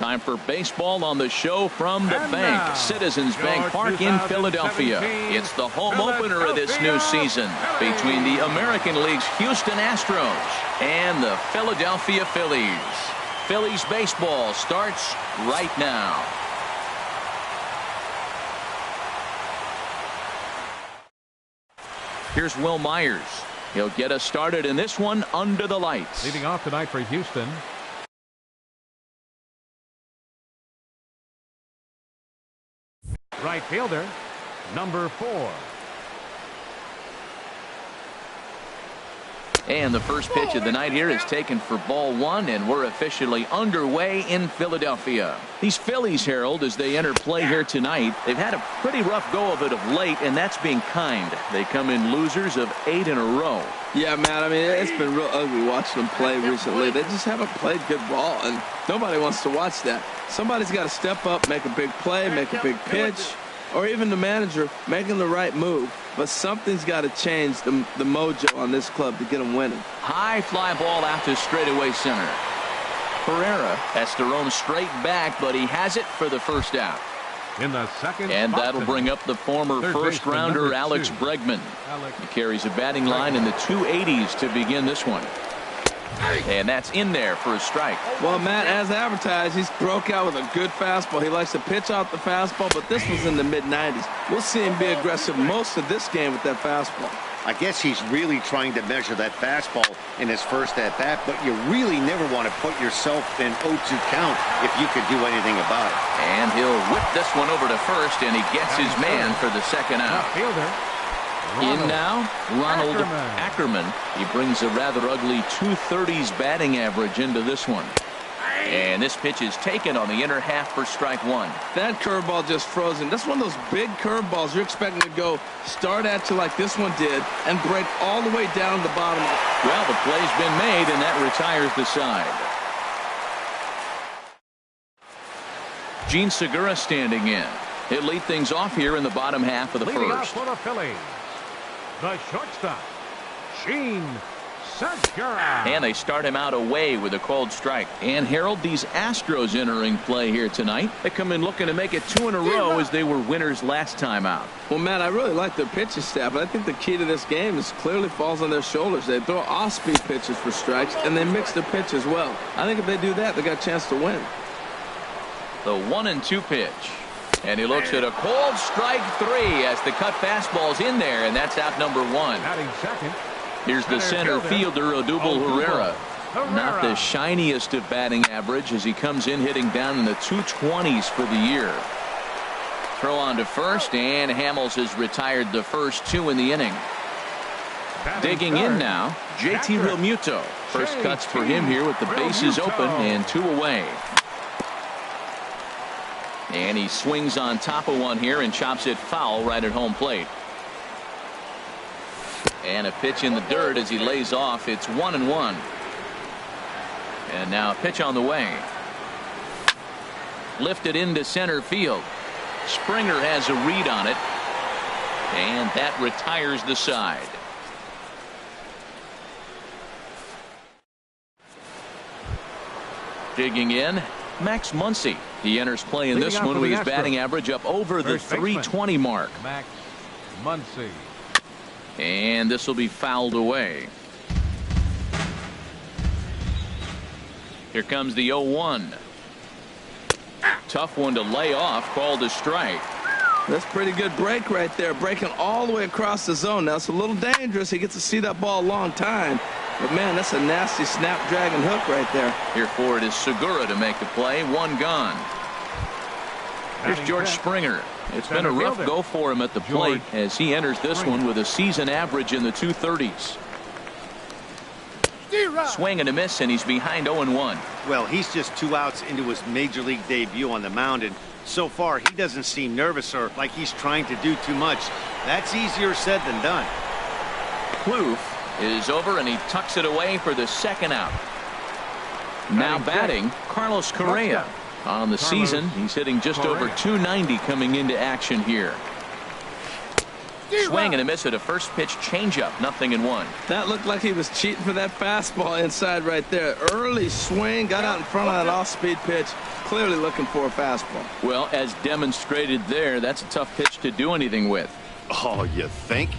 Time for baseball on the show from the bank. Citizens Bank Park in Philadelphia. It's the home opener of this new season between the American League's Houston Astros and the Philadelphia Phillies. Phillies baseball starts right now. Here's Will Myers. He'll get us started in this one under the lights. Leading off tonight for Houston, right fielder, number 4. And the first pitch of the night here is taken for ball 1, and we're officially underway in Philadelphia. These Phillies, Harold, as they enter play here tonight, they've had a pretty rough go of it of late, and that's being kind. They come in losers of 8 in a row. Yeah, Matt, I mean, it's been real ugly watching them play recently. They just haven't played good ball, and nobody wants to watch that. Somebody's got to step up, make a big play, make a big pitch, or even the manager making the right move. But something's got to change the mojo on this club to get them winning. High fly ball out to straightaway center. Pereira has to roam straight back, but he has it for the first out. In the second, and that'll bring up the former first-rounder Alex Bregman. He carries a batting line in the 280s to begin this one. And that's in there for a strike. Well, Matt, as advertised, he's broke out with a good fastball. He likes to pitch out the fastball, but this was in the mid-90s. We'll see him be aggressive most of this game with that fastball. I guess he's really trying to measure that fastball in his first at-bat, but you really never want to put yourself in 0-2 count if you could do anything about it. And he'll whip this one over to first, and he gets his man for the second out. In now, Ronald Ackerman. He brings a rather ugly 230s batting average into this one. And this pitch is taken on the inner half for strike 1. That curveball just frozen. That's one of those big curveballs you're expecting to go start at you like this one did and break all the way down the bottom. Well, the play's been made, and that retires the side. Gene Segura standing in. He'll lead things off here in the bottom half of the Leading first. Off for the Phillies, the shortstop, Gene Segura. And they start him out away with a called strike. And Harold, these Astros entering play here tonight. They come in looking to make it 2 in a row as they were winners last time out. Well, Matt, I really like their pitching staff, but I think the key to this game is clearly falls on their shoulders. They throw off-speed pitches for strikes, and they mix their pitch as well. I think if they do that, they got a chance to win. The 1-2 pitch. And he looks at a cold strike 3 as the cut fastball's in there, and that's out number 1. Batting second. Here's the center fielder, Odubel Herrera. Not the shiniest of batting average as he comes in hitting down in the 220s for the year. Throw on to first, and Hamels has retired the first 2 in the inning. Digging in now, JT Realmuto. First cuts for him here with the bases open and 2 away. And he swings on top of one here and chops it foul right at home plate. And a pitch in the dirt as he lays off. It's 1-1. And now a pitch on the way. Lifted into center field. Springer has a read on it. And that retires the side. Digging in, Max Muncy. He enters play in this one with his batting average up over the 320 mark. Max Muncy. And this will be fouled away. Here comes the 0-1. Tough one to lay off, called a strike. That's a pretty good break right there, breaking all the way across the zone. Now it's a little dangerous. He gets to see that ball a long time. But, man, that's a nasty snapdragon hook right there. Here for it is Segura to make the play. 1 gone. Here's George Springer. It's been a rough go for him at the plate as he enters this one with a season average in the 230s. Swing and a miss, and he's behind 0-1. Well, he's just 2 outs into his major league debut on the mound, and so far he doesn't seem nervous or like he's trying to do too much. That's easier said than done. Kloof is over, and he tucks it away for the second out. Now batting, Carlos Correa. On the season, he's hitting just over 290 coming into action here. Swing and a miss at a first pitch changeup. 0-1. That looked like he was cheating for that fastball inside right there. Early swing, got out in front of that off-speed pitch. Clearly looking for a fastball. Well, as demonstrated there, that's a tough pitch to do anything with. Oh, you think?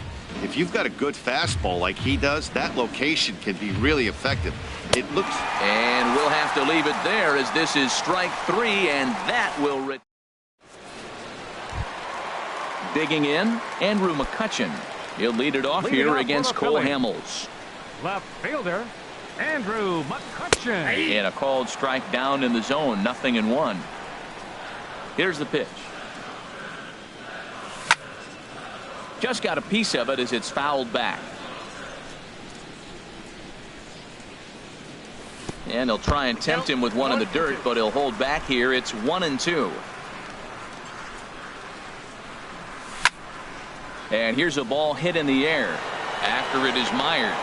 If you've got a good fastball like he does, that location can be really effective. It looks... And we'll have to leave it there as this is strike 3, and that will... Digging in, Andrew McCutcheon. He'll lead it off here against Cole Hamels. Left fielder, Andrew McCutcheon. And a called strike down in the zone. 0-1. Here's the pitch. Just got a piece of it as it's fouled back. And he'll try and tempt him with one in the dirt, but he'll hold back here. It's 1-2. And here's a ball hit in the air. After it is Myers.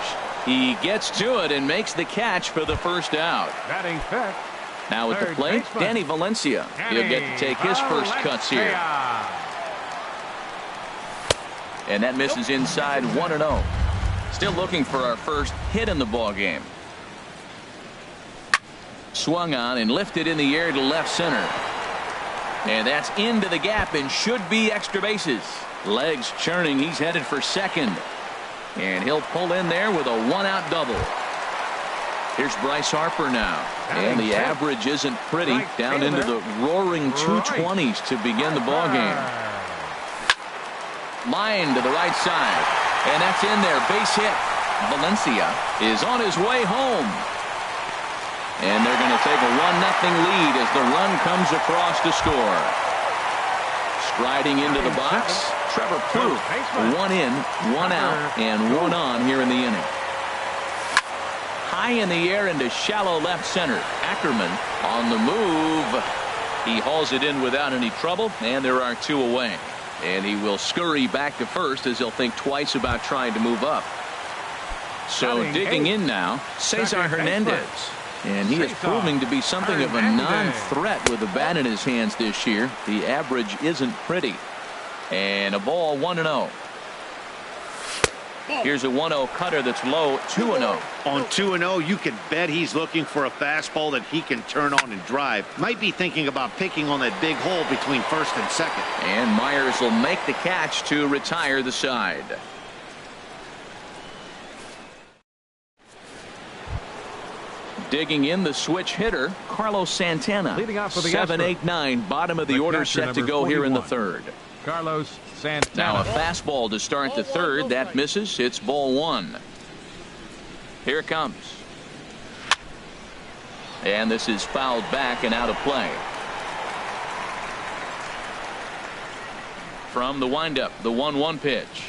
He gets to it and makes the catch for the first out. Batting fifth. Now at the plate, Danny Valencia. He'll get to take his first cuts here. And that misses inside. 1-0. Still looking for our first hit in the ball game. Swung on and lifted in the air to left center. And that's into the gap and should be extra bases. Legs churning. He's headed for second. And he'll pull in there with a one-out double. Here's Bryce Harper now. And the average isn't pretty. Down into the roaring 220s to begin the ball game. Line to the right side. And that's in there. Base hit. Valencia is on his way home. And they're going to take a 1-0 lead as the run comes across to score. Striding into the box, Trevor Plouffe. 1 in, 1 out, and 1 on here in the inning. High in the air into shallow left center. Ackerman on the move. He hauls it in without any trouble, and there are 2 away. And he will scurry back to first as he'll think twice about trying to move up. So digging in now, Cesar Hernandez. And he is proving to be something of a non-threat with the bat in his hands this year. The average isn't pretty. And a ball 1-0. Here's a 1-0 cutter that's low. 2-0. On 2-0, you can bet he's looking for a fastball that he can turn on and drive. Might be thinking about picking on that big hole between first and second. And Myers will make the catch to retire the side. Digging in, the switch hitter, Carlos Santana. Leading off for the 7-8-9, bottom of the order, set to go here in the third. Carlos Santana. Now a fastball to start the third. That misses. It's ball 1. Here it comes. And this is fouled back and out of play. From the windup, the 1-1 pitch.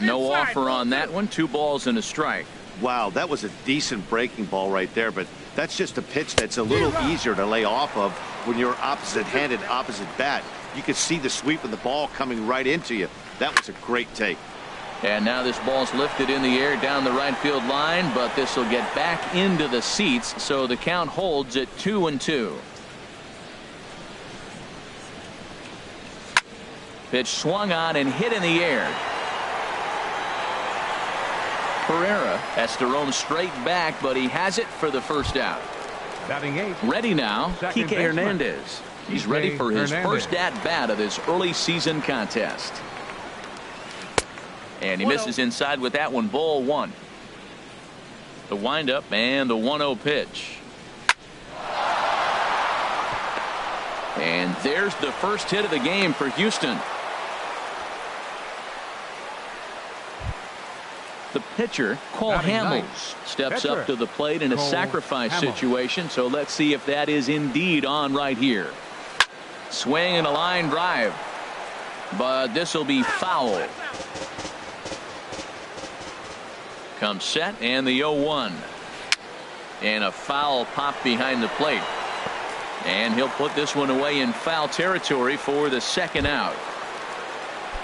No offer on that one. 2 balls and a strike. Wow, that was a decent breaking ball right there, but that's just a pitch that's a little easier to lay off of when you're opposite-handed, opposite bat. You can see the sweep of the ball coming right into you. That was a great take. And now this ball's lifted in the air down the right field line, but this will get back into the seats, so the count holds at 2-2. Pitch swung on and hit in the air. Pereira has to roam straight back, but he has it for the first out. Batting 8. Ready now, Kike Hernandez. He's ready for his first at-bat of this early season contest. And he misses inside with that one. Ball 1. The windup and the 1-0 pitch. And there's the first hit of the game for Houston. The pitcher, Cole Hamels, steps up to the plate in a sacrifice situation. So let's see if that is indeed on right here. Swing and a line drive. But this will be foul. Comes set and the 0-1. And a foul pop behind the plate. And he'll put this one away in foul territory for the second out.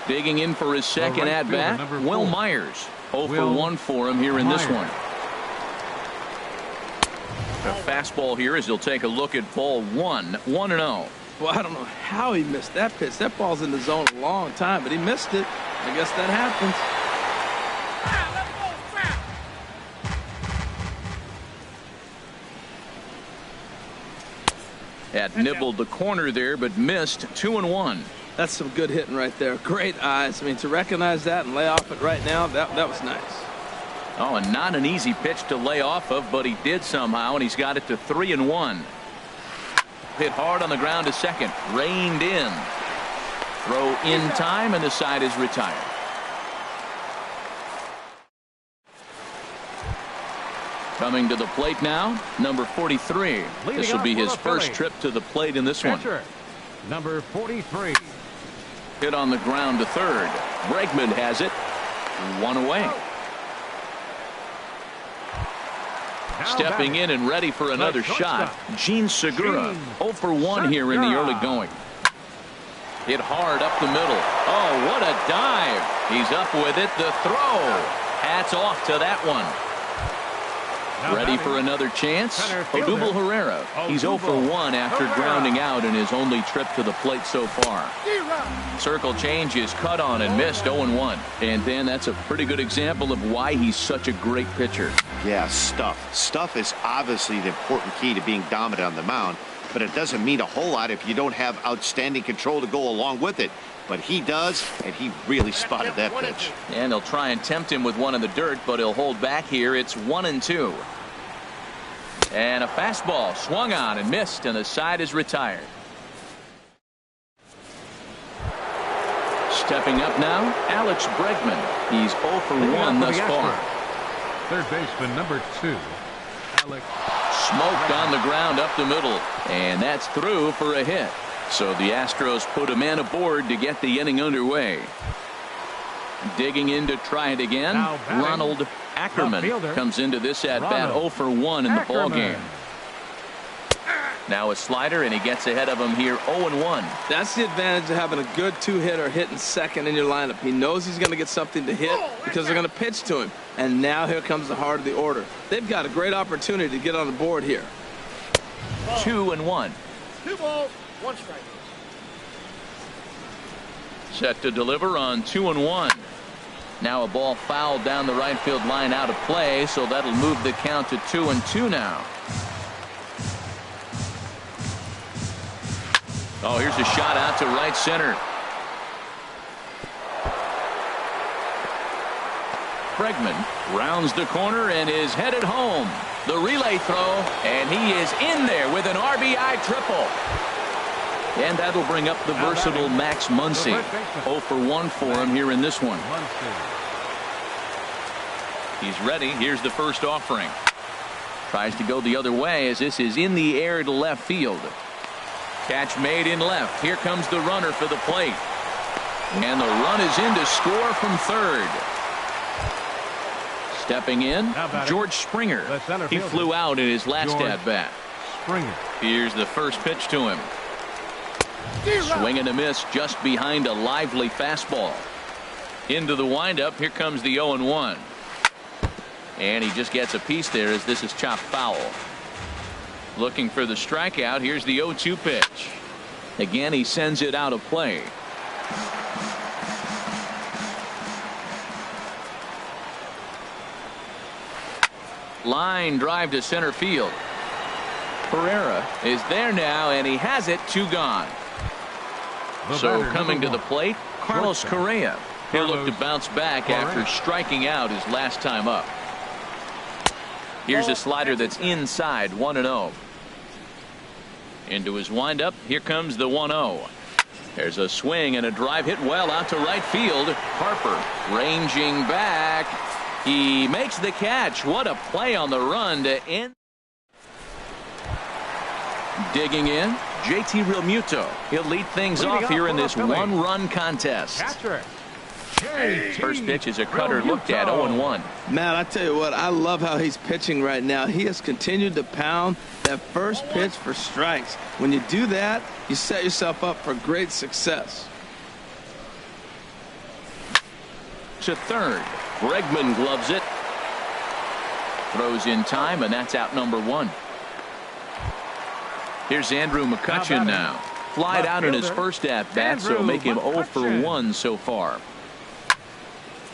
Digging in for his second at-bat, Will Myers. 0 for 1 for him here in this one. A fastball here as he'll take a look at ball 1. 1-0. Well, I don't know how he missed that pitch. That ball's in the zone a long time, but he missed it. I guess that happens. Had nibbled the corner there, but missed. 2-1. That's some good hitting right there. Great eyes. I mean, to recognize that and lay off it right now, that was nice. Oh, and not an easy pitch to lay off of, but he did somehow, and he's got it to 3-1. Hit hard on the ground to second. Reined in. Throw in time, and the side is retired. Coming to the plate now, number 43. This will be his first trip to the plate in this one. Number 43. Hit on the ground to third. Bregman has it. One away. Stepping in and ready for another shot, Gene Segura. 0 for 1 here in the early going. Hit hard up the middle. Oh, what a dive. He's up with it. The throw. Hats off to that one. Ready for another chance? Odubel Herrera. He's 0 for 1 after grounding out in his only trip to the plate so far. Circle change is cut on and missed. 0-1. And then that's a pretty good example of why he's such a great pitcher. Yeah, stuff. Stuff is obviously the important key to being dominant on the mound, but it doesn't mean a whole lot if you don't have outstanding control to go along with it. But he does, and he really spotted that pitch. And they'll try and tempt him with one in the dirt, but he'll hold back here. It's 1-2. And a fastball swung on and missed, and the side is retired. Stepping up now, Alex Bregman. He's 0 for 1 thus far. Third baseman, number 2. Alex. Smoked on the ground up the middle, and that's through for a hit. So the Astros put a man aboard to get the inning underway. Digging in to try it again, Ronald Ackerman comes into this at bat 0 for 1 in the ball game. Now a slider, and he gets ahead of him here 0-1. That's the advantage of having a good two-hitter hitting second in your lineup. He knows he's going to get something to hit because they're going to pitch to him. And now here comes the heart of the order. They've got a great opportunity to get on the board here. 2-1. 2 balls, 1 strike. Set to deliver on 2-1. Now a ball fouled down the right field line out of play, so that'll move the count to 2-2 now. Oh, here's a shot out to right center. Bregman rounds the corner and is headed home. The relay throw, and he is in there with an RBI triple. And that'll bring up the versatile Max Muncy. 0 for 1 for him here in this one. He's ready. Here's the first offering. Tries to go the other way as this is in the air to left field. Catch made in left. Here comes the runner for the plate. And the run is in to score from third. Stepping in, George Springer. He flew out in his last at-bat. Here's the first pitch to him. Swing and a miss just behind a lively fastball. Into the windup. Here comes the 0-1. And he just gets a piece there as this is chopped foul. Looking for the strikeout. Here's the 0-2 pitch. Again, he sends it out of play. Line drive to center field. Herrera is there now, and he has it. 2 gone. So coming to the plate, Carlos Correa. He'll look to bounce back after striking out his last time up. Here's a slider that's inside. 1-0. Into his windup. Here comes the 1-0. There's a swing and a drive hit well out to right field. Harper ranging back. He makes the catch. What a play on the run to end. Digging in, JT Realmuto. He'll lead things off here in this one-run contest. First pitch is a cutter looked at. 0-1. Matt, I tell you what, I love how he's pitching right now. He has continued to pound that first pitch for strikes. When you do that, you set yourself up for great success. To third. Bregman gloves it. Throws in time, and that's out number 1. Here's Andrew McCutchen now. Flied out in his first at-bat, so make him 0 for 1 so far.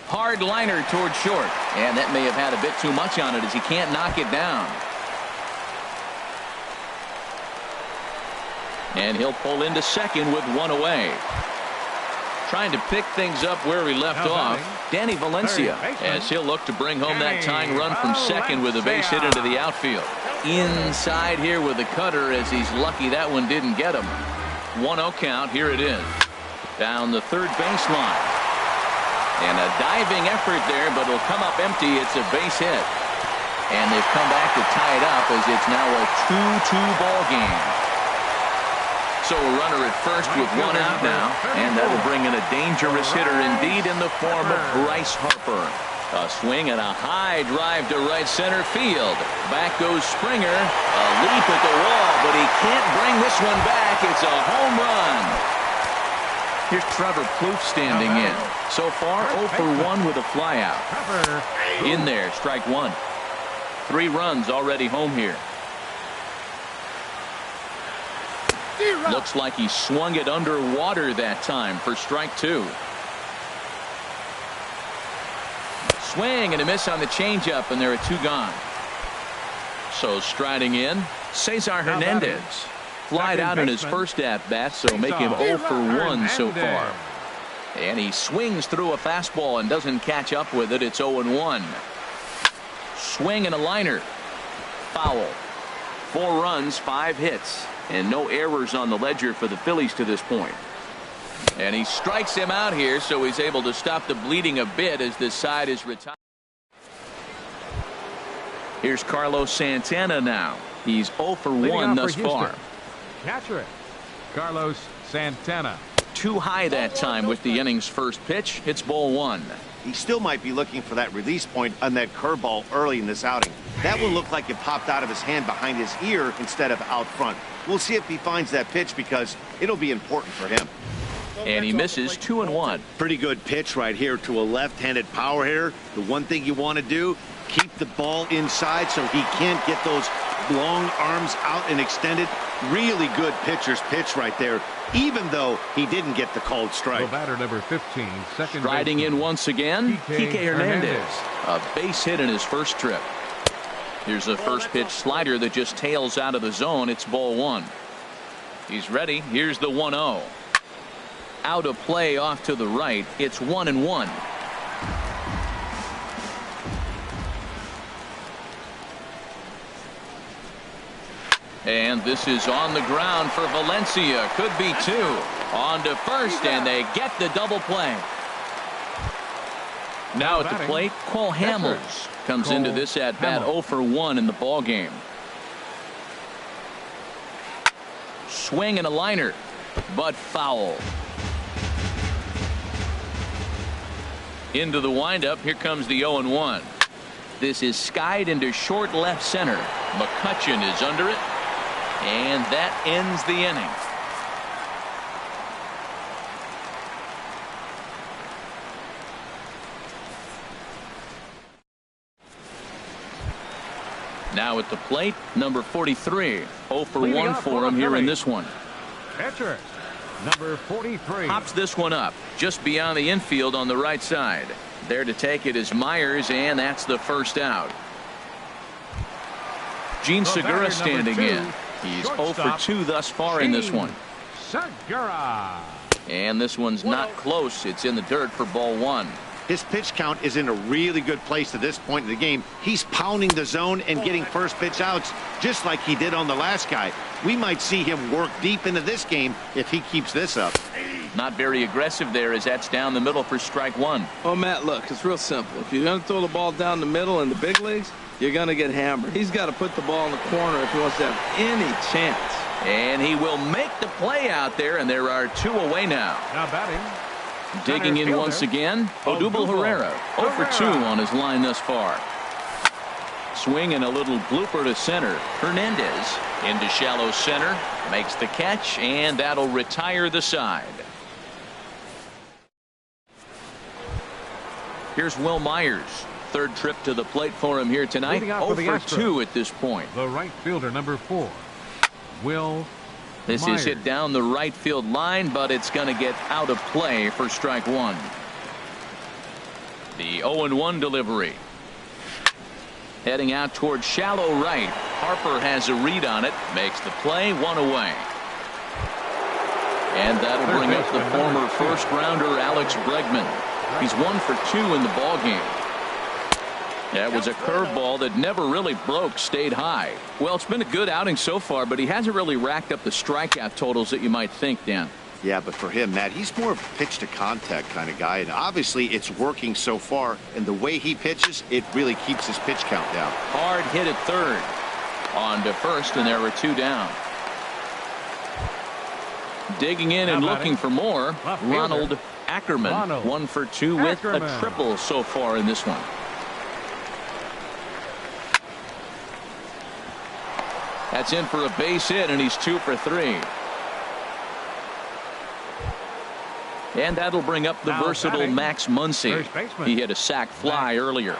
Hard liner toward short. And that may have had a bit too much on it as he can't knock it down. And he'll pull into second with one away. Trying to pick things up where he left off, Danny Valencia, as he'll look to bring home that tying run from second with a base hit into the outfield. Inside here with the cutter as he's lucky that one didn't get him. 1-0 count. Here it is. Down the third baseline. And a diving effort there, but it'll come up empty. It's a base hit. And they've come back to tie it up as it's now a 2-2 ball game. So a runner at first with one out now, and that'll bring in a dangerous hitter indeed in the form of Bryce Harper. A swing and a high drive to right center field. Back goes Springer. A leap at the wall, but he can't bring this one back. It's a home run. Here's Trevor Plouffe standing in. So far 0 for 1 with a flyout. In there, strike one. 3 runs already home here. Looks like he swung it underwater that time for strike 2. Swing and a miss on the changeup, and there are 2 gone. So striding in, Cesar Hernandez. Flied out in his first at-bat, so make him 0 for 1 so far. And he swings through a fastball and doesn't catch up with it. It's 0-1. Swing and a liner. Foul. 4 runs, 5 hits. And no errors on the ledger for the Phillies to this point. And he strikes him out here, so he's able to stop the bleeding a bit as this side is retired. Here's Carlos Santana now. He's 0 for 1 thus far. Catcher, Carlos Santana. Too high that time with the inning's first pitch. It's ball 1. He still might be looking for that release point on that curveball early in this outing. That one looked like it popped out of his hand behind his ear instead of out front. We'll see if he finds that pitch because it'll be important for him. And he misses 2-1. Pretty good pitch right here to a left-handed power hitter. The one thing you want to do, keep the ball inside so he can't get those long arms out and extended. Really good pitcher's pitch right there, even though he didn't get the called strike. The batter number 15, second Striding in once again, Kike Hernandez. A base hit in his first trip. Here's a first pitch slider that just tails out of the zone. It's ball 1. He's ready. Here's the 1-0. Out of play off to the right. It's 1-1. And this is on the ground for Valencia. Could be 2. On to first, and they get the double play. Now at the plate, Cole Hamels comes into this at bat 0 for 1 in the ball game. Swing and a liner, but foul. Into the windup. Here comes the 0-1. This is skied into short left center. McCutchen is under it, and that ends the inning. Now at the plate, number 43. 0 for 1 for him here in this one. Catcher, number 43. Pops this one up just beyond the infield on the right side. There to take it is Myers, and that's the first out. Gene Segura standing in. He's 0 for 2 thus far in this one. Segura. And this one's not close. It's in the dirt for ball 1. His pitch count is in a really good place at this point in the game. He's pounding the zone and getting first pitch outs just like he did on the last guy. We might see him work deep into this game if he keeps this up. Not very aggressive there as that's down the middle for strike 1. Oh, Matt, look, it's real simple. If you're going to throw the ball down the middle in the big leagues, you're going to get hammered. He's got to put the ball in the corner if he wants to have any chance. And he will make the play out there, and there are 2 away now. Now batting. Digging in once again, Odubel Herrera. 0 for 2 on his line thus far. Swing and a little blooper to center. Hernandez into shallow center. Makes the catch, and that'll retire the side. Here's Will Myers. Third trip to the plate for him here tonight. 0 for 2 at this point. The right fielder, number 4. Will This Myers. is hit down the right field line, but it's going to get out of play for strike 1. The 0-1 delivery. Heading out towards shallow right. Harper has a read on it. Makes the play, 1 away. And that'll bring up the former first-rounder Alex Bregman. He's 1 for 2 in the ballgame. That was a curveball that never really broke, stayed high. Well, it's been a good outing so far, but he hasn't really racked up the strikeout totals that you might think, Dan. Yeah, but for him, Matt, he's more of a pitch-to-contact kind of guy, and obviously it's working so far, and the way he pitches, it really keeps his pitch count down. Hard hit at third. On to first, and there were 2 down. Digging in and looking for more, Ronald Ackerman, 1 for 2 with a triple so far in this one. That's in for a base hit, and he's 2 for 3. And that'll bring up the versatile Max Muncy. He hit a sac fly earlier.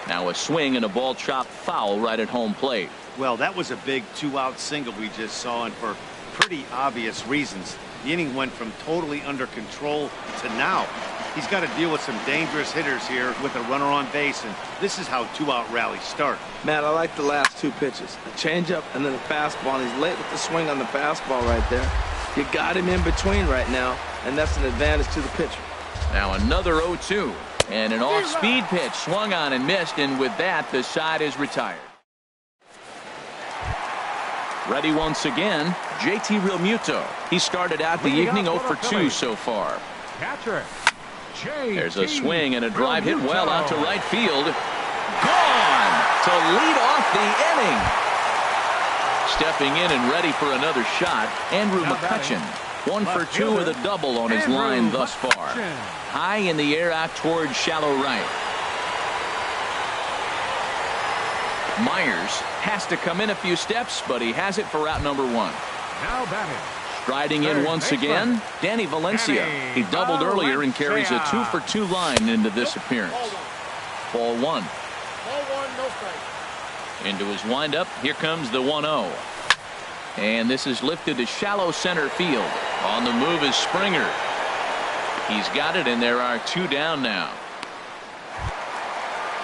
Now a swing and a ball chopped foul right at home plate. Well, that was a big 2-out single we just saw, and for pretty obvious reasons. The inning went from totally under control to now. He's got to deal with some dangerous hitters here with a runner on base, and this is how 2-out rallies start. Matt, I like the last 2 pitches. A changeup and then a fastball, and he's late with the swing on the fastball right there. You got him in between right now, and that's an advantage to the pitcher. Now another 0-2, and an off-speed pitch swung on and missed, and with that, the side is retired. Ready once again, JT Realmuto. He started out the evening 0 for 2 so far. Catcher. There's a swing and a drive hit well out to right field. Gone to lead off the inning. Stepping in and ready for another shot, Andrew McCutchen. 1 for 2 with a double on his line thus far. High in the air out towards shallow right. Myers has to come in a few steps, but he has it for out number 1. Now batting. Striding in once again, Danny Valencia. He doubled earlier and carries a 2 for 2 line into this appearance. Ball 1. Ball 1, no strike. Into his windup, here comes the 1-0. And this is lifted to shallow center field. On the move is Springer. He's got it, and there are 2 down now.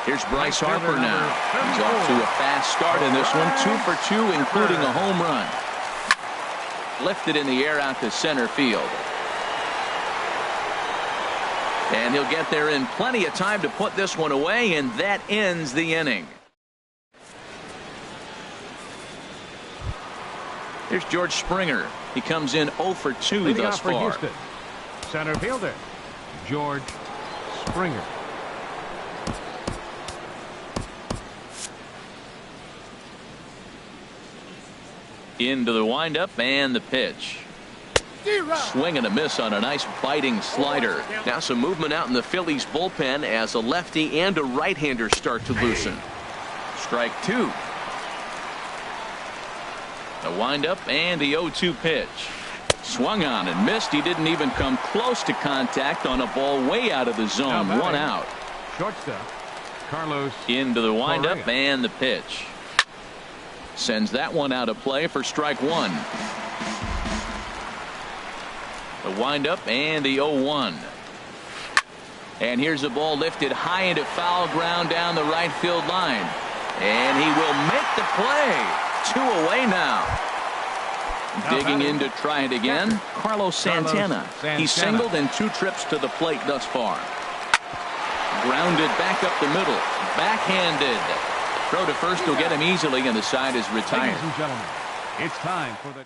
Here's Bryce Harper now. He's off to a fast start in this one. 2 for 2, including a home run. Lifted in the air out to center field. And he'll get there in plenty of time to put this one away, and that ends the inning. Here's George Springer. He comes in 0 for 2 thus far. Houston. Center fielder, George Springer. Into the windup and the pitch. Swing and a miss on a nice biting slider. Now some movement out in the Phillies bullpen as a lefty and a right-hander start to loosen. Strike 2. The windup and the 0-2 pitch. Swung on and missed. He didn't even come close to contact on a ball way out of the zone. 1 out. Shortstop, Carlos. Into the windup Correa. and the pitch. Sends that one out of play for strike 1. The windup and the 0-1. And here's the ball lifted high into foul ground down the right field line. And he will make the play. 2 away now. Digging in to try it again, Carlos Santana. He singled in 2 trips to the plate thus far. Grounded back up the middle. Backhanded. Throw to first will get him easily, and the side is retired. Ladies and gentlemen, it's time for the...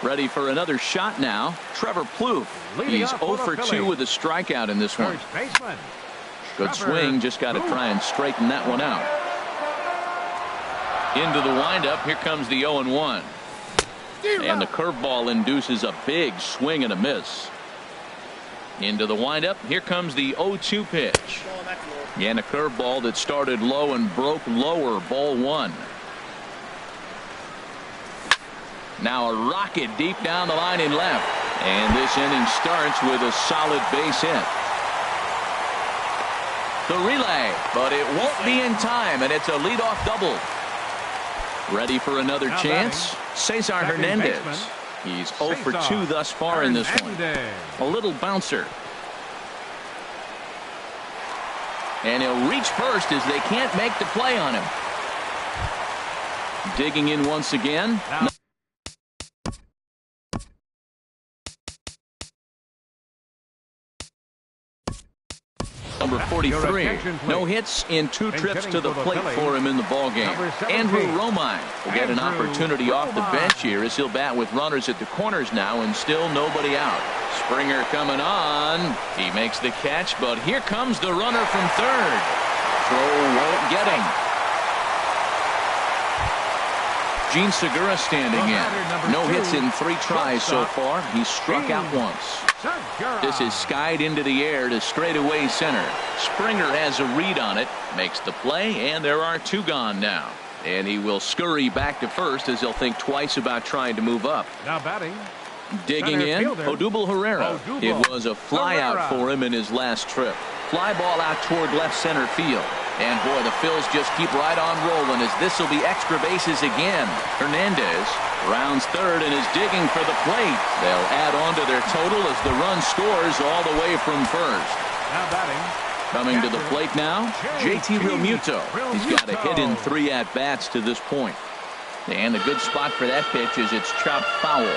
Ready for another shot now. Trevor Plouffe. He's 0 for 2 with a strikeout in this one. First baseman. Good swing. Just got to try and straighten that one out. Into the windup. Here comes the 0-1. And the curveball induces a big swing and a miss. Into the windup. Here comes the 0-2 pitch. And a curveball that started low and broke lower. Ball 1. Now a rocket deep down the line in left. And this inning starts with a solid base hit. The relay, but it won't be in time, and it's a leadoff double. Ready for another chance? Cesar Hernandez. He's 0 for 2 thus far in this one. A little bouncer. And he'll reach first as they can't make the play on him. Digging in once again. Number 43. No hits in 2 trips to the plate for him in the ballgame. Andrew Romine will get an opportunity off the bench here as he'll bat with runners at the corners now and still nobody out. Springer coming on. He makes the catch, but here comes the runner from third. Throw won't get him. Gene Segura standing in. No hits in 3 tries so far. He's struck out once. This is skied into the air to straightaway center. Springer has a read on it, makes the play, and there are 2 gone now. And he will scurry back to first as he'll think twice about trying to move up. Now batting. Digging in, Odubel Herrera. It was a fly out for him in his last trip. Fly ball out toward left center field. And boy, the Phils just keep right on rolling as this will be extra bases again. Hernandez rounds third and is digging for the plate. They'll add on to their total as the run scores all the way from first. Now batting. Coming to the plate now, JT Realmuto. He's got a hit in 3 at-bats to this point. And a good spot for that pitch is it's chopped foul.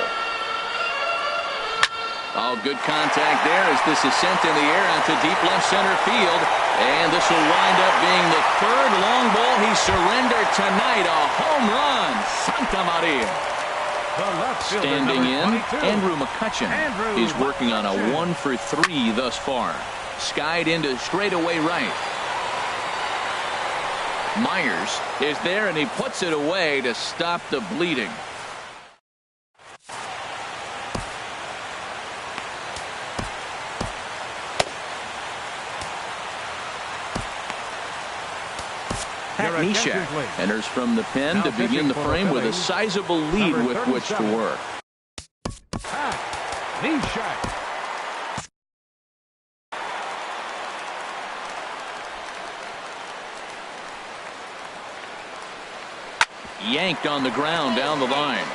Oh, good contact there as this is sent in the air out to deep left center field. And this will wind up being the 3rd long ball he surrendered tonight. A home run. Santa Maria. Standing in, Andrew McCutcheon. He's working on a 1 for 3 thus far. Skied into straightaway right. Myers is there and he puts it away to stop the bleeding. Nishak enters from the pen to begin the frame with a sizable lead with which to work. Nishak. Yanked on the ground down the line.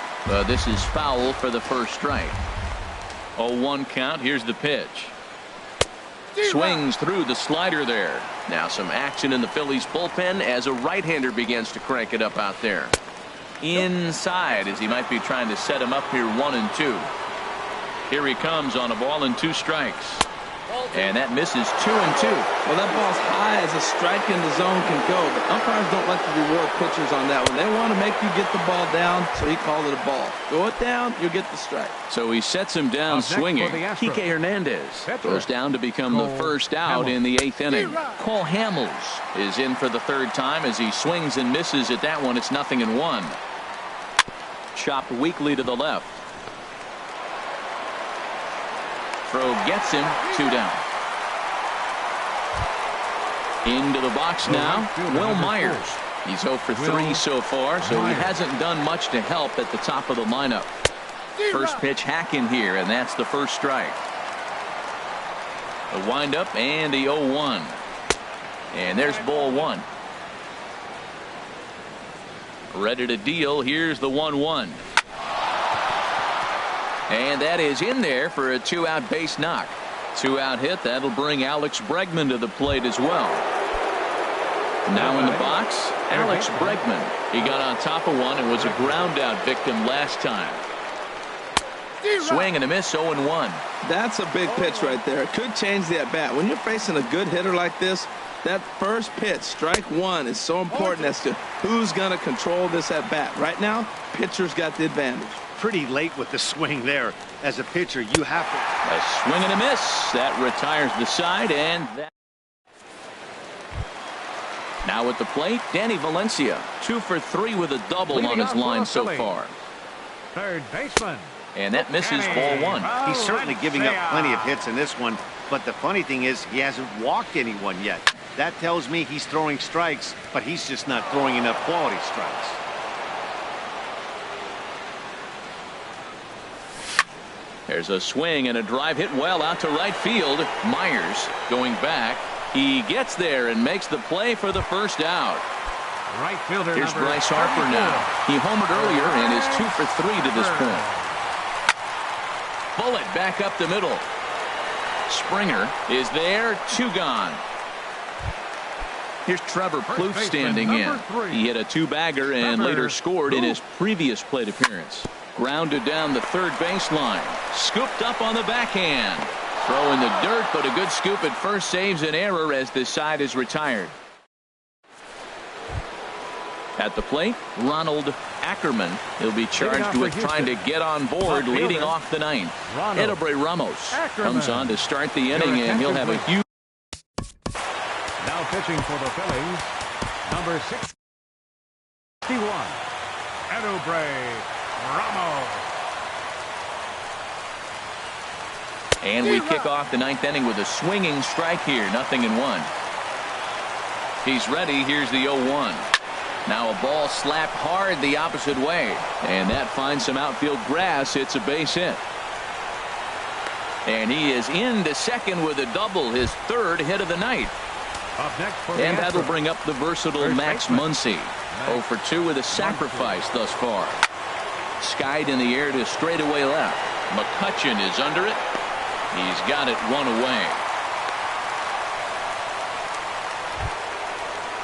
This is foul for the first strike. 0-1 count. Here's the pitch. Swings through the slider there. Now some action in the Phillies bullpen as a right-hander begins to crank it up out there. Inside as he might be trying to set him up here 1-2. Here he comes on a ball and 2 strikes. And that misses 2-2. Well, that ball's high as a strike in the zone can go, but umpires don't like to reward pitchers on that one. They want to make you get the ball down, so he called it a ball. Go it down, you'll get the strike. So he sets him down swinging. Kike Hernandez goes down to become the first out in the 8th inning. Cole Hamels is in for the 3rd time as he swings and misses at that one. It's 0-1. Chopped weakly to the left. Throw gets him. 2 down. Into the box now, Will Myers. He's 0 for 3 so far, so he hasn't done much to help at the top of the lineup. First pitch hack in here, and that's the first strike. The windup and the 0-1. And there's ball 1. Ready to deal. Here's the 1-1. And that is in there for a 2-out base knock. 2-out hit. That'll bring Alex Bregman to the plate as well. Now in the box, Alex Bregman. He got on top of one and was a ground out victim last time. Swing and a miss, 0-1. That's a big pitch right there. It could change the at-bat. When you're facing a good hitter like this, that first pitch, strike 1, is so important as to who's going to control this at-bat. Right now, pitcher's got the advantage. Pretty late with the swing there. As a pitcher, you have to. A swing and a miss. That retires the side, and that. Now at the plate, Danny Valencia. 2 for 3 with a double on his line so far. Third baseman. And that misses ball 1. He's certainly giving up plenty of hits in this one, but the funny thing is he hasn't walked anyone yet. That tells me he's throwing strikes, but he's just not throwing enough quality strikes. There's a swing and a drive hit well out to right field. Myers going back. He gets there and makes the play for the first out. Right fielder. Here's Bryce Harper now. He homered earlier and is 2 for 3 to this point. bullet back up the middle. Springer is there, 2 gone. Here's Trevor Plouffe standing in. He hit a 2-bagger and later scored in his previous plate appearance. Grounded down the third baseline. Scooped up on the backhand. Throw in the dirt, but a good scoop at first saves an error as this side is retired. At the plate, Ronald Ackerman. He'll be charged with trying to get on board leading off the ninth. Edilberto Ramos comes on to start the inning, and he'll have a huge... Now pitching for the Phillies, number 61, Edilberto Ramos. And we kick off the ninth inning with a swinging strike here. 0-1. He's ready. Here's the 0-1. Now a ball slapped hard the opposite way. And that finds some outfield grass. It's a base hit. And he is into second with a double. His 3rd hit of the night. Up next for and that'll bring up the versatile Max Muncy. 0 for 2 with a sacrifice thus far. Skied in the air to straightaway left. McCutchen is under it. He's got it 1 away.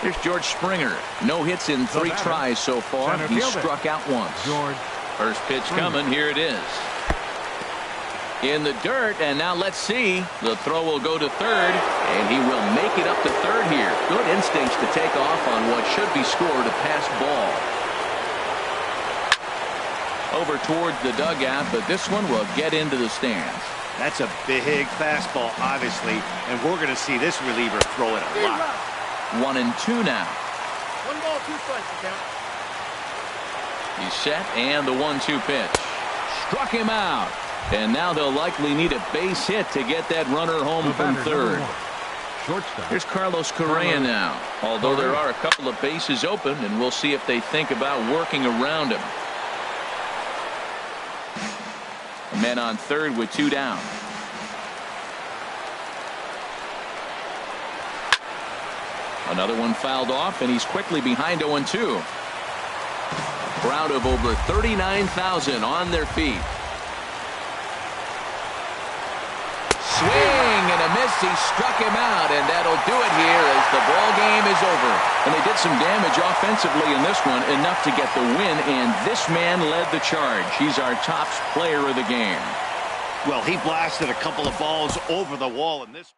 Here's George Springer. No hits in 3 tries so far. He struck out once. First pitch coming. Here it is. In the dirt, and now let's see. The throw will go to third, and he will make it up to third here. Good instincts to take off on what should be scored, a pass ball. Over towards the dugout, but this one will get into the stands. That's a big fastball, obviously, and we're going to see this reliever throw it a lot. 1-2 now. 1 ball, 2 strikes, count. He's set, and the 1-2 pitch. Struck him out. And now they'll likely need a base hit to get that runner home from third. Here's Carlos Correa now. Although there are a couple of bases open, and we'll see if they think about working around him. Men on third with 2 down. Another one fouled off, and he's quickly behind 0-2. Crowd of over 39,000 on their feet. Swing and a miss. He struck him out, and that'll do it here as the ball game is over. And they did some damage offensively in this one, enough to get the win, and this man led the charge. He's our top player of the game. Well, he blasted a couple of balls over the wall in this.